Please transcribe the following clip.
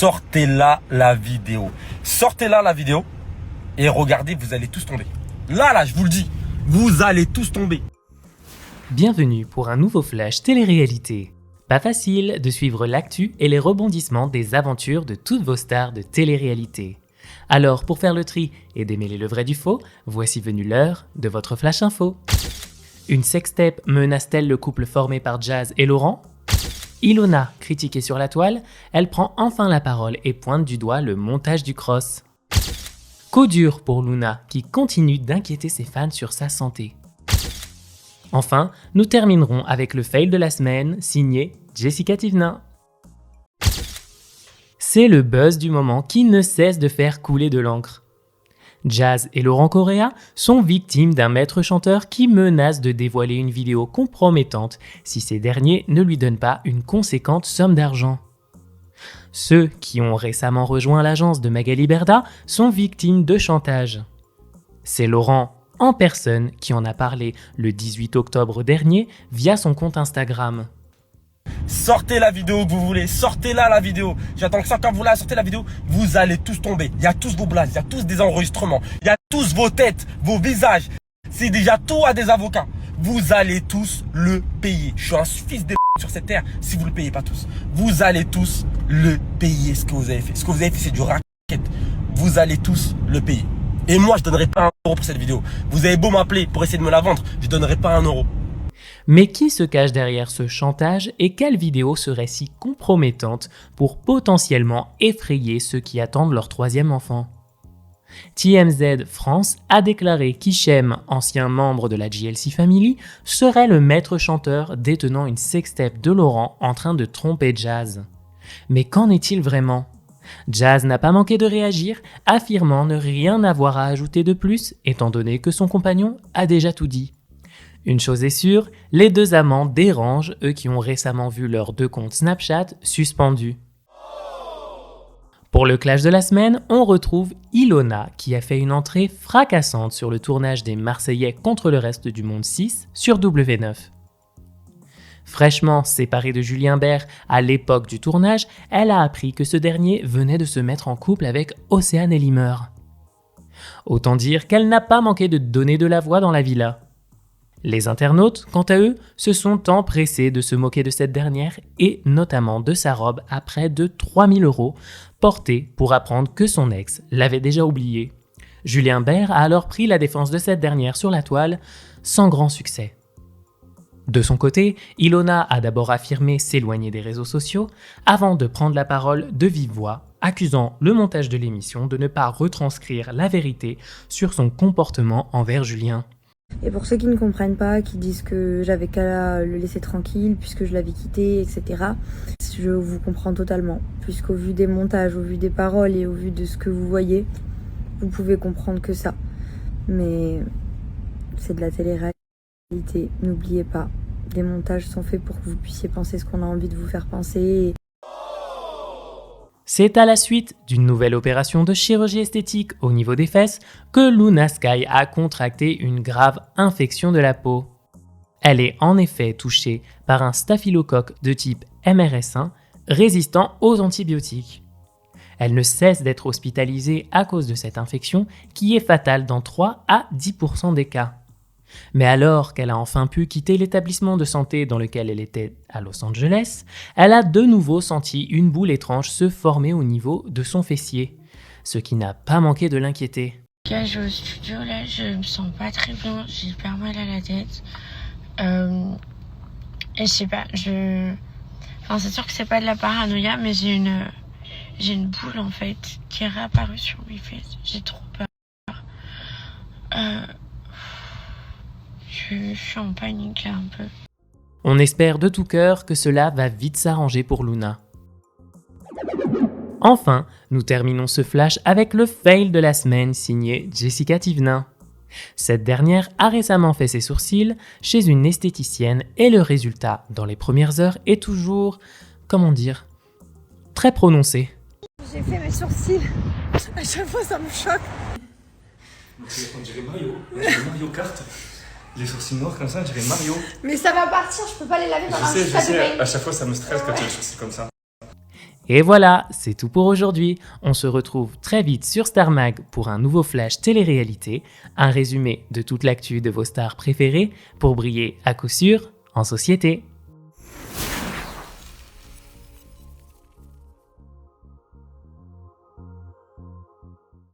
sortez-là la vidéo. Sortez-là la vidéo et regardez, vous allez tous tomber. Là, je vous le dis, vous allez tous tomber. Bienvenue pour un nouveau flash télé-réalité. Pas facile de suivre l'actu et les rebondissements des aventures de toutes vos stars de télé-réalité. Alors, pour faire le tri et démêler le vrai du faux, voici venue l'heure de votre flash info. Une sextape menace-t-elle le couple formé par Jazz et Laurent ? Ilona, critiquée sur la toile, elle prend enfin la parole et pointe du doigt le montage du cross. Coup dur pour Luna, qui continue d'inquiéter ses fans sur sa santé. Enfin, nous terminerons avec le fail de la semaine, signé Jessica Thivenin. C'est le buzz du moment qui ne cesse de faire couler de l'encre. Jazz et Laurent Correa sont victimes d'un maître chanteur qui menace de dévoiler une vidéo compromettante si ces derniers ne lui donnent pas une conséquente somme d'argent. Ceux qui ont récemment rejoint l'agence de Magali Berda sont victimes de chantage. C'est Laurent en personne qui en a parlé le 18 octobre dernier via son compte Instagram. Sortez la vidéo que vous voulez, sortez-la la vidéo. J'attends que ça, quand vous la sortez la vidéo, vous allez tous tomber. Il y a tous vos blagues, il y a tous des enregistrements, il y a tous vos têtes, vos visages. C'est déjà tout à des avocats. Vous allez tous le payer. Je suis un fils de sur cette terre si vous le payez pas tous. Vous allez tous le payer ce que vous avez fait. Ce que vous avez fait, c'est du racket. Vous allez tous le payer. Et moi, je donnerai pas 1 euro pour cette vidéo. Vous avez beau m'appeler pour essayer de me la vendre, je donnerai pas 1 euro. Mais qui se cache derrière ce chantage et quelle vidéo serait si compromettante pour potentiellement effrayer ceux qui attendent leur 3e enfant ? TMZ France a déclaré qu'Hichem, ancien membre de la JLC Family, serait le maître chanteur détenant une sextape de Laurent en train de tromper Jazz. Mais qu'en est-il vraiment ? Jazz n'a pas manqué de réagir, affirmant ne rien avoir à ajouter de plus, étant donné que son compagnon a déjà tout dit. Une chose est sûre, les deux amants dérangent eux qui ont récemment vu leurs 2 comptes Snapchat suspendus. Pour le clash de la semaine, on retrouve Ilona qui a fait une entrée fracassante sur le tournage des Marseillais contre le reste du monde 6 sur W9. Fraîchement séparée de Julien Bert à l'époque du tournage, elle a appris que ce dernier venait de se mettre en couple avec Océane Elimer. Autant dire qu'elle n'a pas manqué de donner de la voix dans la villa. Les internautes, quant à eux, se sont empressés de se moquer de cette dernière et notamment de sa robe à près de 3 000 € portée pour apprendre que son ex l'avait déjà oubliée. Julien Bert a alors pris la défense de cette dernière sur la toile, sans grand succès. De son côté, Ilona a d'abord affirmé s'éloigner des réseaux sociaux avant de prendre la parole de vive voix, accusant le montage de l'émission de ne pas retranscrire la vérité sur son comportement envers Julien. Et pour ceux qui ne comprennent pas, qui disent que j'avais qu'à le laisser tranquille puisque je l'avais quitté, etc. Je vous comprends totalement, puisqu'au vu des montages, au vu des paroles et au vu de ce que vous voyez, vous pouvez comprendre que ça. Mais c'est de la télé-réalité, n'oubliez pas. Les montages sont faits pour que vous puissiez penser ce qu'on a envie de vous faire penser. C'est à la suite d'une nouvelle opération de chirurgie esthétique au niveau des fesses que Luna Sky a contracté une grave infection de la peau. Elle est en effet touchée par un staphylocoque de type MRSA résistant aux antibiotiques. Elle ne cesse d'être hospitalisée à cause de cette infection qui est fatale dans 3 à 10% des cas. Mais alors qu'elle a enfin pu quitter l'établissement de santé dans lequel elle était à Los Angeles, elle a de nouveau senti une boule étrange se former au niveau de son fessier, ce qui n'a pas manqué de l'inquiéter. Là, je vais au studio, là, je me sens pas très bien, j'ai hyper mal à la tête. Et je sais pas, Enfin, c'est sûr que c'est pas de la paranoïa, mais j'ai une boule, en fait, qui est réapparue sur mes fesses. J'ai trop peur. Je suis en panique là un peu. On espère de tout cœur que cela va vite s'arranger pour Luna. Enfin, nous terminons ce flash avec le fail de la semaine signé Jessica Thivenin. Cette dernière a récemment fait ses sourcils chez une esthéticienne et le résultat dans les premières heures est toujours, très prononcé. J'ai fait mes sourcils, à chaque fois ça me choque. On dirait Mario Kart. Les sourcils noirs comme ça, on dirait Mario. Mais ça va partir, je peux pas les laver dans un Je sais, de bain. à chaque fois ça me stresse quand tu as les sourcils comme ça. Et voilà, c'est tout pour aujourd'hui. On se retrouve très vite sur Star Mag pour un nouveau flash télé-réalité, un résumé de toute l'actu de vos stars préférées pour briller à coup sûr en société.